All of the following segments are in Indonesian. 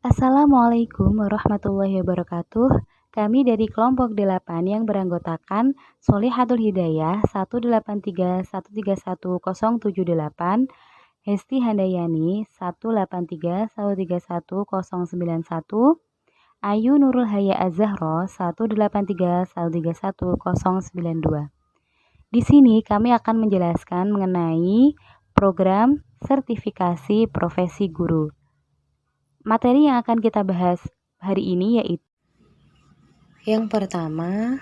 Assalamualaikum warahmatullahi wabarakatuh. Kami dari kelompok 8 yang beranggotakan Solihatul Hidayah 183131078, Hesti Handayani 183131091, Ayu Nurul Haya Az-Zahra 183131092. Di sini kami akan menjelaskan mengenai program sertifikasi profesi guru. Materi yang akan kita bahas hari ini yaitu yang pertama,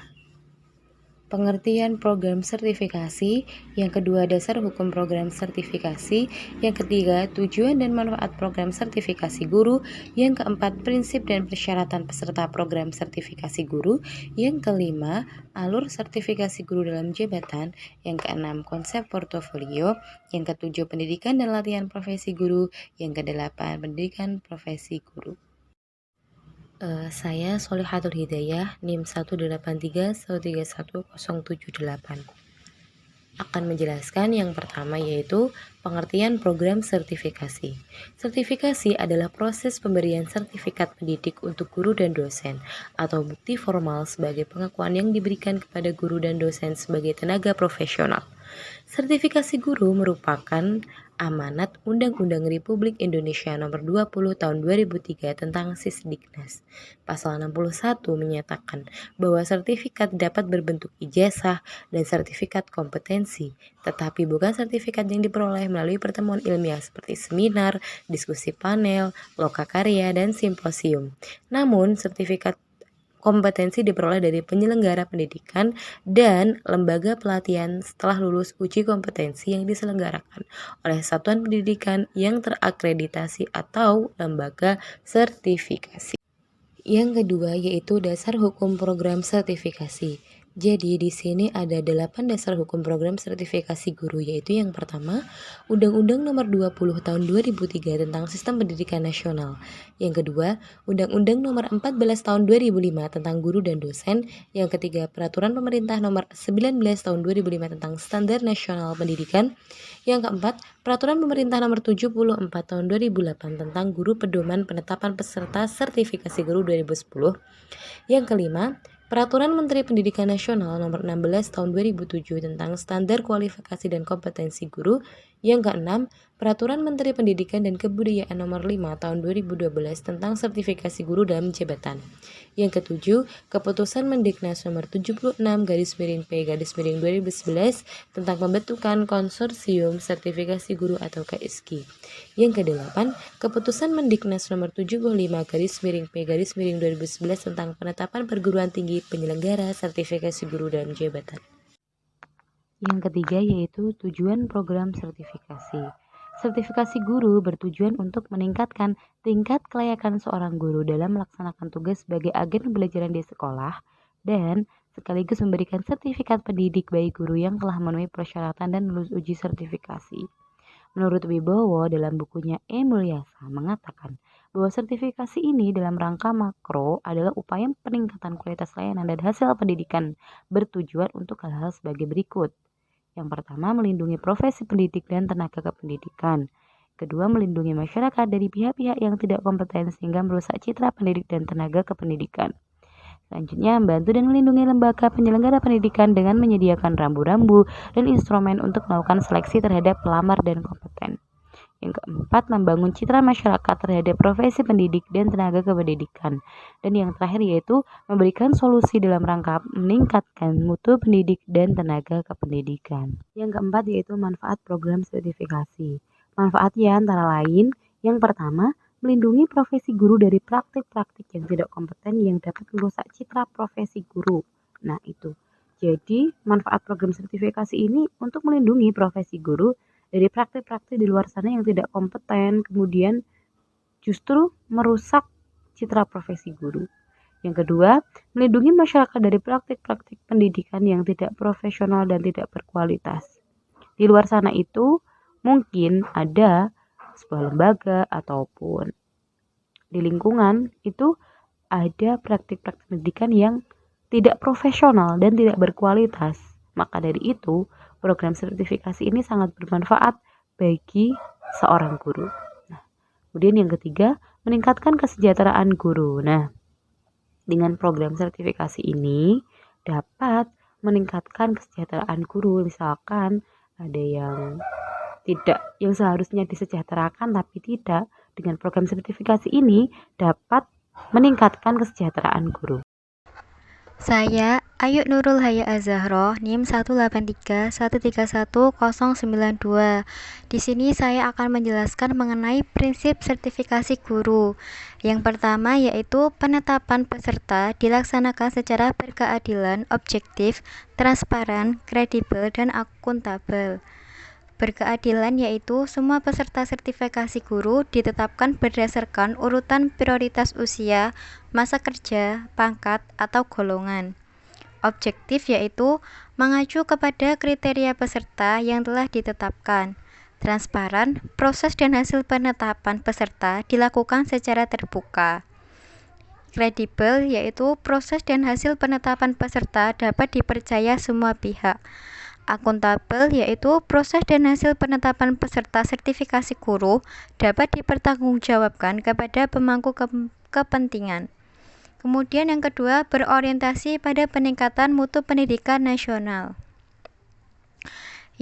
pengertian program sertifikasi, yang kedua dasar hukum program sertifikasi, yang ketiga tujuan dan manfaat program sertifikasi guru, yang keempat prinsip dan persyaratan peserta program sertifikasi guru, yang kelima alur sertifikasi guru dalam jabatan, yang keenam konsep portofolio, yang ketujuh pendidikan dan latihan profesi guru, yang kedelapan pendidikan profesi guru. Saya Solihatul Hidayah, NIM 183131078. Akan menjelaskan yang pertama yaitu pengertian program sertifikasi. Sertifikasi adalah proses pemberian sertifikat pendidik untuk guru dan dosen atau bukti formal sebagai pengakuan yang diberikan kepada guru dan dosen sebagai tenaga profesional. Sertifikasi guru merupakan amanat Undang-Undang Republik Indonesia Nomor 20 Tahun 2003 tentang Sisdiknas. Pasal 61 menyatakan bahwa sertifikat dapat berbentuk ijazah dan sertifikat kompetensi, tetapi bukan sertifikat yang diperoleh melalui pertemuan ilmiah seperti seminar, diskusi panel, lokakarya, dan simposium. Namun, sertifikat kompetensi diperoleh dari penyelenggara pendidikan dan lembaga pelatihan setelah lulus uji kompetensi yang diselenggarakan oleh satuan pendidikan yang terakreditasi atau lembaga sertifikasi. Yang kedua yaitu dasar hukum program sertifikasi. Jadi di sini ada 8 dasar hukum program sertifikasi guru, yaitu yang pertama, Undang-Undang Nomor 20 Tahun 2003 tentang Sistem Pendidikan Nasional. Yang kedua, Undang-Undang Nomor 14 Tahun 2005 tentang guru dan dosen. Yang ketiga, Peraturan Pemerintah Nomor 19 Tahun 2005 tentang Standar Nasional Pendidikan. Yang keempat, Peraturan Pemerintah Nomor 74 Tahun 2008 tentang Guru Pedoman Penetapan Peserta Sertifikasi Guru 2010. Yang kelima, Peraturan Menteri Pendidikan Nasional Nomor 16 Tahun 2007 tentang Standar Kualifikasi dan Kompetensi Guru. Yang keenam, Peraturan Menteri Pendidikan dan Kebudayaan Nomor 5 Tahun 2012 tentang Sertifikasi Guru dalam Jabatan. Yang ketujuh, Keputusan Mendiknas Nomor 76/P/2011 tentang pembentukan Konsorsium Sertifikasi Guru atau KSG. Yang kedelapan, Keputusan Mendiknas Nomor 75/P/2011 tentang penetapan perguruan tinggi penyelenggara sertifikasi guru dalam jabatan. Yang ketiga yaitu tujuan program sertifikasi. Sertifikasi guru bertujuan untuk meningkatkan tingkat kelayakan seorang guru dalam melaksanakan tugas sebagai agen pembelajaran di sekolah dan sekaligus memberikan sertifikat pendidik bagi guru yang telah memenuhi persyaratan dan lulus uji sertifikasi. Menurut Wibowo dalam bukunya E. Mulyasa mengatakan bahwa sertifikasi ini dalam rangka makro adalah upaya peningkatan kualitas layanan dan hasil pendidikan bertujuan untuk hal-hal sebagai berikut. Yang pertama, melindungi profesi pendidik dan tenaga kependidikan. Kedua, melindungi masyarakat dari pihak-pihak yang tidak kompeten sehingga merusak citra pendidik dan tenaga kependidikan. Selanjutnya, membantu dan melindungi lembaga penyelenggara pendidikan dengan menyediakan rambu-rambu dan instrumen untuk melakukan seleksi terhadap pelamar dan kompeten. Yang keempat, membangun citra masyarakat terhadap profesi pendidik dan tenaga kependidikan. Dan yang terakhir yaitu memberikan solusi dalam rangka meningkatkan mutu pendidik dan tenaga kependidikan. Yang keempat yaitu manfaat program sertifikasi. Manfaatnya antara lain, yang pertama, melindungi profesi guru dari praktik-praktik yang tidak kompeten yang dapat merusak citra profesi guru. Nah itu. Jadi manfaat program sertifikasi ini untuk melindungi profesi guru dari praktik-praktik di luar sana yang tidak kompeten, kemudian justru merusak citra profesi guru. Yang kedua, melindungi masyarakat dari praktik-praktik pendidikan yang tidak profesional dan tidak berkualitas. Di luar sana itu mungkin ada sebuah lembaga ataupun di lingkungan itu ada praktik-praktik pendidikan yang tidak profesional dan tidak berkualitas. Maka dari itu, program sertifikasi ini sangat bermanfaat bagi seorang guru. Nah, kemudian yang ketiga, meningkatkan kesejahteraan guru. Nah, dengan program sertifikasi ini dapat meningkatkan kesejahteraan guru. Misalkan ada yang seharusnya disejahterakan tapi tidak, dengan program sertifikasi ini dapat meningkatkan kesejahteraan guru. Saya Ayu Nurul Haya Azahro, NIM 183131092. Di sini saya akan menjelaskan mengenai prinsip sertifikasi guru. Yang pertama yaitu penetapan peserta dilaksanakan secara berkeadilan, objektif, transparan, kredibel, dan akuntabel. Berkeadilan yaitu semua peserta sertifikasi guru ditetapkan berdasarkan urutan prioritas usia, masa kerja, pangkat, atau golongan. Objektif yaitu mengacu kepada kriteria peserta yang telah ditetapkan. Transparan, proses dan hasil penetapan peserta dilakukan secara terbuka. Kredibel yaitu proses dan hasil penetapan peserta dapat dipercaya semua pihak. Akuntabel yaitu proses dan hasil penetapan peserta sertifikasi guru dapat dipertanggungjawabkan kepada pemangku kepentingan. Kemudian yang kedua, berorientasi pada peningkatan mutu pendidikan nasional.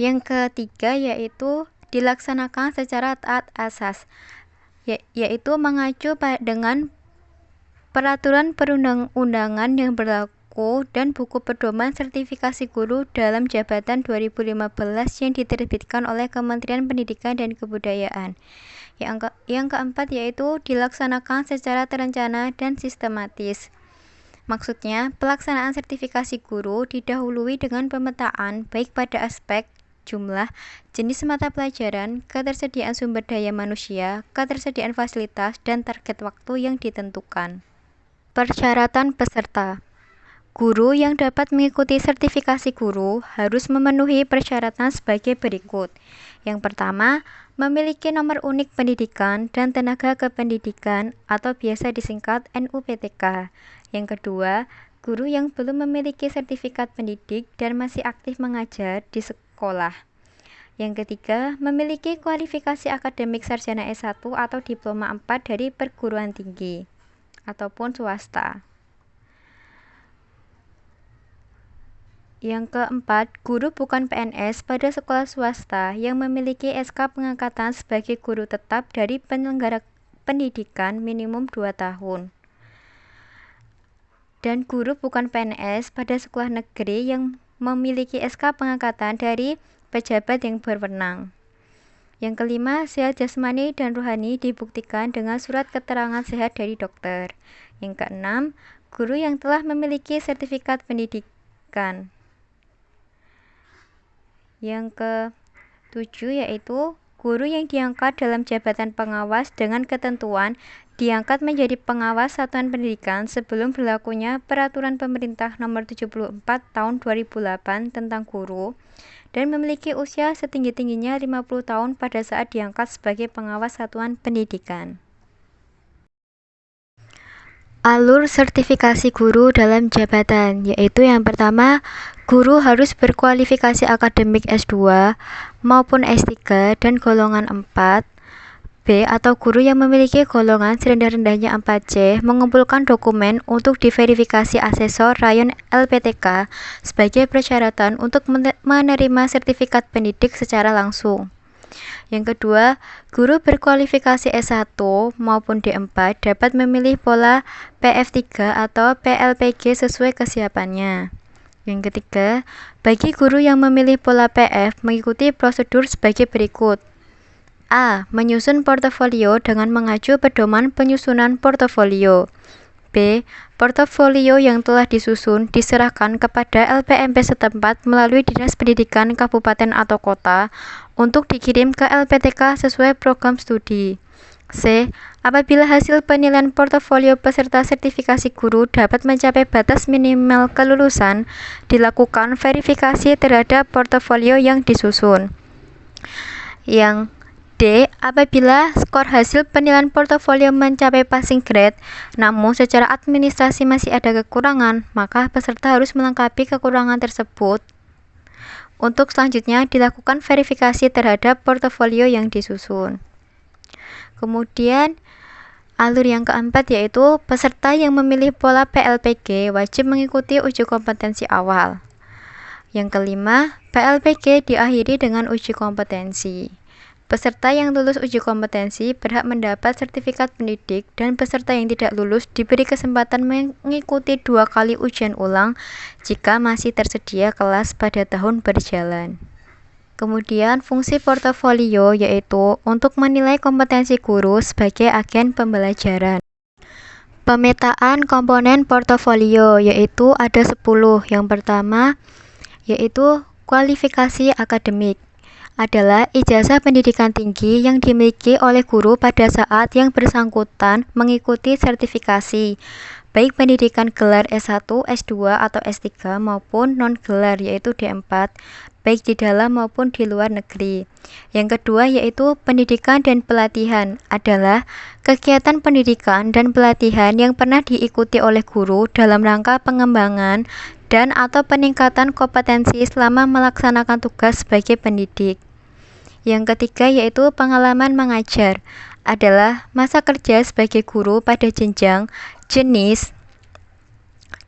Yang ketiga yaitu dilaksanakan secara taat asas, yaitu mengacu dengan peraturan perundang-undangan yang berlaku dan buku pedoman sertifikasi guru dalam jabatan 2015 yang diterbitkan oleh Kementerian Pendidikan dan Kebudayaan. Yang keempat yaitu dilaksanakan secara terencana dan sistematis. Maksudnya, pelaksanaan sertifikasi guru didahului dengan pemetaan baik pada aspek jumlah, jenis mata pelajaran, ketersediaan sumber daya manusia, ketersediaan fasilitas, dan target waktu yang ditentukan. Persyaratan peserta. Guru yang dapat mengikuti sertifikasi guru harus memenuhi persyaratan sebagai berikut. Yang pertama, memiliki nomor unik pendidikan dan tenaga kependidikan atau biasa disingkat NUPTK. Yang kedua, guru yang belum memiliki sertifikat pendidik dan masih aktif mengajar di sekolah. Yang ketiga, memiliki kualifikasi akademik sarjana S1 atau diploma 4 dari perguruan tinggi ataupun swasta. Yang keempat, guru bukan PNS pada sekolah swasta yang memiliki SK pengangkatan sebagai guru tetap dari penyelenggara pendidikan minimum 2 tahun. Dan guru bukan PNS pada sekolah negeri yang memiliki SK pengangkatan dari pejabat yang berwenang. Yang kelima, sehat jasmani dan rohani dibuktikan dengan surat keterangan sehat dari dokter. Yang keenam, guru yang telah memiliki sertifikat pendidikan. Yang ketujuh yaitu guru yang diangkat dalam jabatan pengawas dengan ketentuan diangkat menjadi pengawas satuan pendidikan sebelum berlakunya Peraturan Pemerintah Nomor 74 Tahun 2008 tentang guru dan memiliki usia setinggi-tingginya 50 tahun pada saat diangkat sebagai pengawas satuan pendidikan. Alur sertifikasi guru dalam jabatan, yaitu yang pertama, guru harus berkualifikasi akademik S2 maupun S3 dan golongan 4. B. Atau guru yang memiliki golongan serendah-rendahnya 4C mengumpulkan dokumen untuk diverifikasi asesor rayon LPTK sebagai persyaratan untuk menerima sertifikat pendidik secara langsung. Yang kedua, guru berkualifikasi S1 maupun D4 dapat memilih pola PF3 atau PLPG sesuai kesiapannya. Yang ketiga, bagi guru yang memilih pola PF mengikuti prosedur sebagai berikut. A. Menyusun portofolio dengan mengacu pedoman penyusunan portofolio. B. Portofolio yang telah disusun diserahkan kepada LPMP setempat melalui Dinas Pendidikan Kabupaten atau Kota untuk dikirim ke LPTK sesuai program studi. C. Apabila hasil penilaian portofolio peserta sertifikasi guru dapat mencapai batas minimal kelulusan, dilakukan verifikasi terhadap portofolio yang disusun. Yang D. Apabila skor hasil penilaian portofolio mencapai passing grade, namun secara administrasi masih ada kekurangan, maka peserta harus melengkapi kekurangan tersebut. Untuk selanjutnya dilakukan verifikasi terhadap portofolio yang disusun. Kemudian Alur yang keempat yaitu peserta yang memilih pola PLPG wajib mengikuti uji kompetensi awal. Yang kelima, PLPG diakhiri dengan uji kompetensi. Peserta yang lulus uji kompetensi berhak mendapat sertifikat pendidik dan peserta yang tidak lulus diberi kesempatan mengikuti 2 kali ujian ulang jika masih tersedia kelas pada tahun berjalan. Kemudian fungsi portofolio yaitu untuk menilai kompetensi guru sebagai agen pembelajaran. Pemetaan komponen portofolio yaitu ada 10. Yang pertama yaitu kualifikasi akademik. Adalah ijazah pendidikan tinggi yang dimiliki oleh guru pada saat yang bersangkutan mengikuti sertifikasi, baik pendidikan gelar S1, S2, atau S3 maupun non-gelar yaitu D4, baik di dalam maupun di luar negeri. Yang kedua yaitu pendidikan dan pelatihan adalah kegiatan pendidikan dan pelatihan yang pernah diikuti oleh guru dalam rangka pengembangan dan atau peningkatan kompetensi selama melaksanakan tugas sebagai pendidik. Yang ketiga yaitu pengalaman mengajar adalah masa kerja sebagai guru pada jenjang, jenis,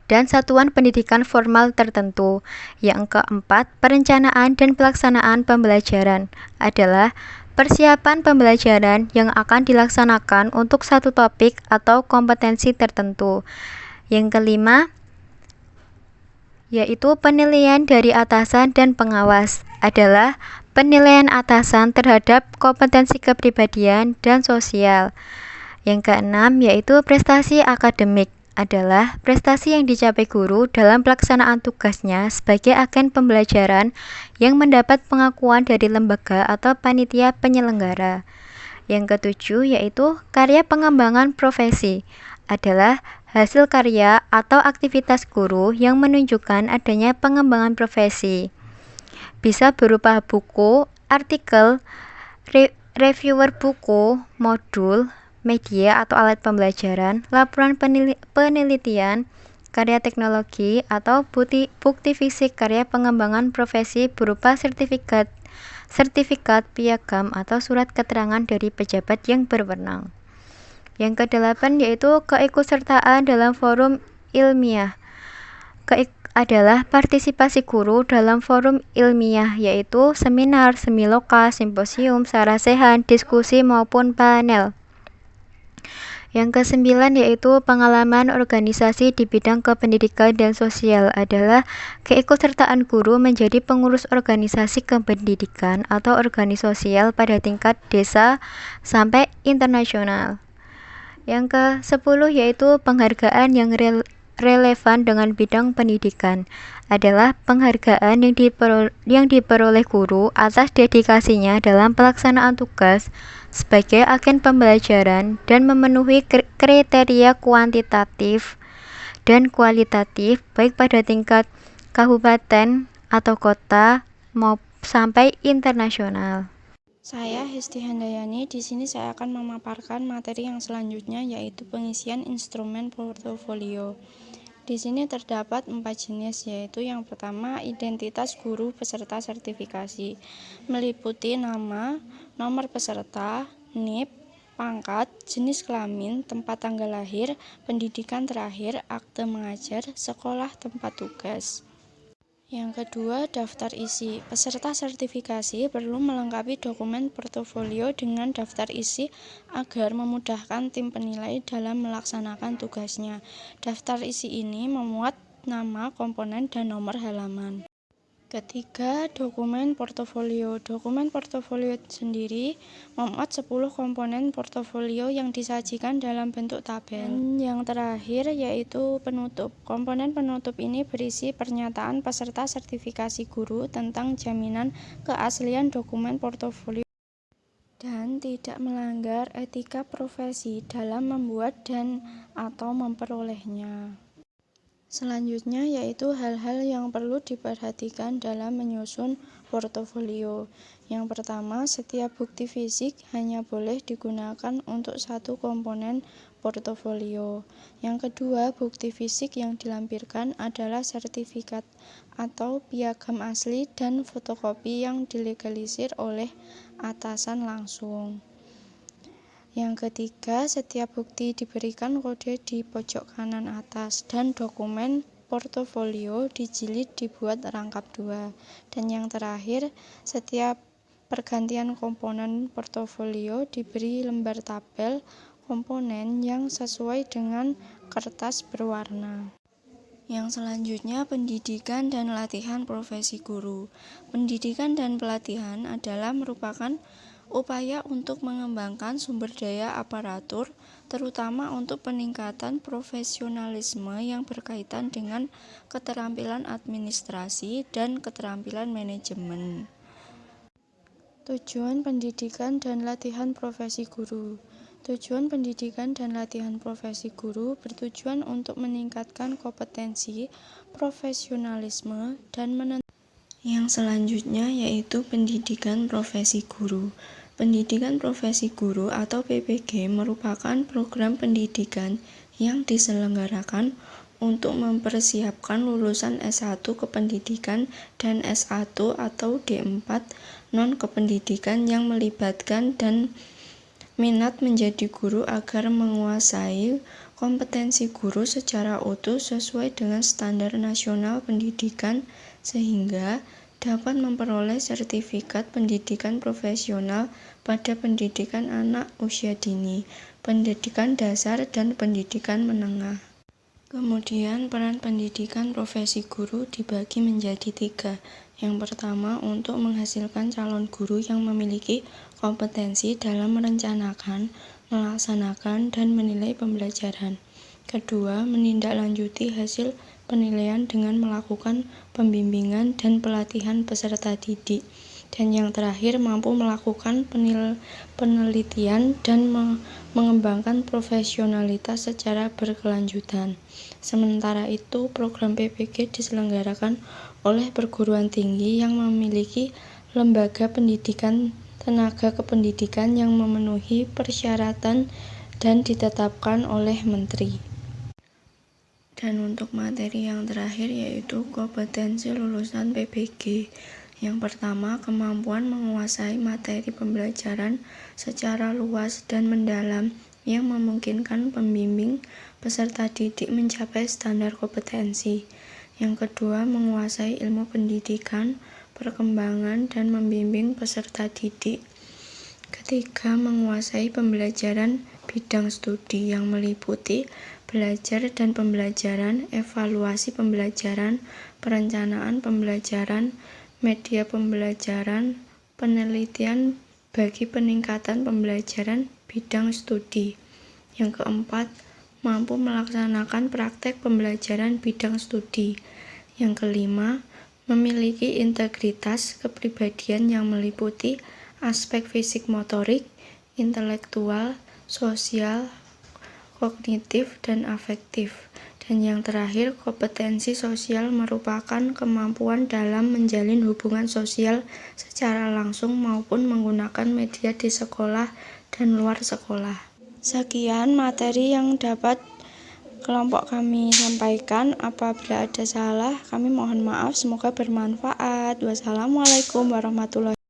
dan satuan pendidikan formal tertentu. Yang keempat, perencanaan dan pelaksanaan pembelajaran adalah persiapan pembelajaran yang akan dilaksanakan untuk satu topik atau kompetensi tertentu. Yang kelima, yaitu penilaian dari atasan dan pengawas adalah penilaian atasan terhadap kompetensi kepribadian dan sosial. Yang keenam yaitu prestasi akademik adalah prestasi yang dicapai guru dalam pelaksanaan tugasnya sebagai agen pembelajaran yang mendapat pengakuan dari lembaga atau panitia penyelenggara. Yang ketujuh yaitu karya pengembangan profesi adalah hasil karya atau aktivitas guru yang menunjukkan adanya pengembangan profesi. Bisa berupa buku, artikel, reviewer buku, modul, media atau alat pembelajaran, laporan penelitian, karya teknologi, atau bukti fisik karya pengembangan profesi berupa sertifikat, piagam, atau surat keterangan dari pejabat yang berwenang. Yang kedelapan yaitu keikutsertaan dalam forum ilmiah. Adalah partisipasi guru dalam forum ilmiah yaitu seminar, semiloka, simposium, sarasehan, diskusi maupun panel. Yang kesembilan yaitu pengalaman organisasi di bidang kependidikan dan sosial adalah keikutsertaan guru menjadi pengurus organisasi kependidikan atau organisasi sosial pada tingkat desa sampai internasional. Yang ke-10 yaitu penghargaan yang relevan dengan bidang pendidikan adalah penghargaan yang diperoleh guru atas dedikasinya dalam pelaksanaan tugas sebagai agen pembelajaran dan memenuhi kriteria kuantitatif dan kualitatif baik pada tingkat kabupaten atau kota maupun sampai internasional. Saya Hesti Handayani. Di sini saya akan memaparkan materi yang selanjutnya yaitu pengisian instrumen portofolio. Di sini terdapat 4 jenis yaitu yang pertama identitas guru peserta sertifikasi meliputi nama, nomor peserta, NIP, pangkat, jenis kelamin, tempat tanggal lahir, pendidikan terakhir, akte mengajar, sekolah tempat tugas. Yang kedua, daftar isi. Peserta sertifikasi perlu melengkapi dokumen portofolio dengan daftar isi agar memudahkan tim penilai dalam melaksanakan tugasnya. Daftar isi ini memuat nama, komponen, dan nomor halaman. Ketiga, dokumen portofolio. Dokumen portofolio sendiri memuat 10 komponen portofolio yang disajikan dalam bentuk tabel. Yang terakhir yaitu penutup. Komponen penutup ini berisi pernyataan peserta sertifikasi guru tentang jaminan keaslian dokumen portofolio dan tidak melanggar etika profesi dalam membuat dan atau memperolehnya. Selanjutnya yaitu hal-hal yang perlu diperhatikan dalam menyusun portofolio. Yang pertama, setiap bukti fisik hanya boleh digunakan untuk satu komponen portofolio. Yang kedua, bukti fisik yang dilampirkan adalah sertifikat atau piagam asli dan fotokopi yang dilegalisir oleh atasan langsung. Yang ketiga, setiap bukti diberikan kode di pojok kanan atas dan dokumen portofolio dijilid dibuat rangkap 2. Dan yang terakhir, setiap pergantian komponen portofolio diberi lembar tabel komponen yang sesuai dengan kertas berwarna. Yang selanjutnya, pendidikan dan latihan profesi guru. Pendidikan dan pelatihan adalah merupakan upaya untuk mengembangkan sumber daya aparatur, terutama untuk peningkatan profesionalisme yang berkaitan dengan keterampilan administrasi dan keterampilan manajemen. Tujuan pendidikan dan latihan profesi guru. Tujuan pendidikan dan latihan profesi guru bertujuan untuk meningkatkan kompetensi, profesionalisme, dan Yang selanjutnya yaitu pendidikan profesi guru. Pendidikan profesi guru atau PPG merupakan program pendidikan yang diselenggarakan untuk mempersiapkan lulusan S1 kependidikan dan S1 atau D4 non-kependidikan yang melibatkan dan minat menjadi guru agar menguasai kompetensi guru secara utuh sesuai dengan standar nasional pendidikan sehingga dapat memperoleh sertifikat pendidikan profesional pada pendidikan anak usia dini, pendidikan dasar, dan pendidikan menengah. Kemudian peran pendidikan profesi guru dibagi menjadi 3. Yang pertama, untuk menghasilkan calon guru yang memiliki kompetensi dalam merencanakan, melaksanakan, dan menilai pembelajaran. Kedua, menindaklanjuti hasil penilaian dengan melakukan pembimbingan dan pelatihan peserta didik. Dan yang terakhir, mampu melakukan penelitian dan mengembangkan profesionalitas secara berkelanjutan. Sementara itu, program PPG diselenggarakan oleh perguruan tinggi yang memiliki lembaga pendidikan tenaga kependidikan yang memenuhi persyaratan dan ditetapkan oleh Menteri. Dan untuk materi yang terakhir yaitu kompetensi lulusan PPG. Yang pertama, kemampuan menguasai materi pembelajaran secara luas dan mendalam yang memungkinkan pembimbing peserta didik mencapai standar kompetensi. Yang kedua, menguasai ilmu pendidikan, perkembangan, dan membimbing peserta didik. Ketiga, menguasai pembelajaran bidang studi yang meliputi belajar dan pembelajaran, evaluasi pembelajaran, perencanaan pembelajaran, media pembelajaran, penelitian bagi peningkatan pembelajaran bidang studi. Yang keempat, mampu melaksanakan praktek pembelajaran bidang studi. Yang kelima, memiliki integritas kepribadian yang meliputi aspek fisik motorik, intelektual, sosial, kognitif, dan afektif. Dan yang terakhir, kompetensi sosial merupakan kemampuan dalam menjalin hubungan sosial secara langsung maupun menggunakan media di sekolah dan luar sekolah. Sekian materi yang dapat kelompok kami sampaikan. Apabila ada salah, kami mohon maaf. Semoga bermanfaat. Wassalamualaikum warahmatullahi wabarakatuh.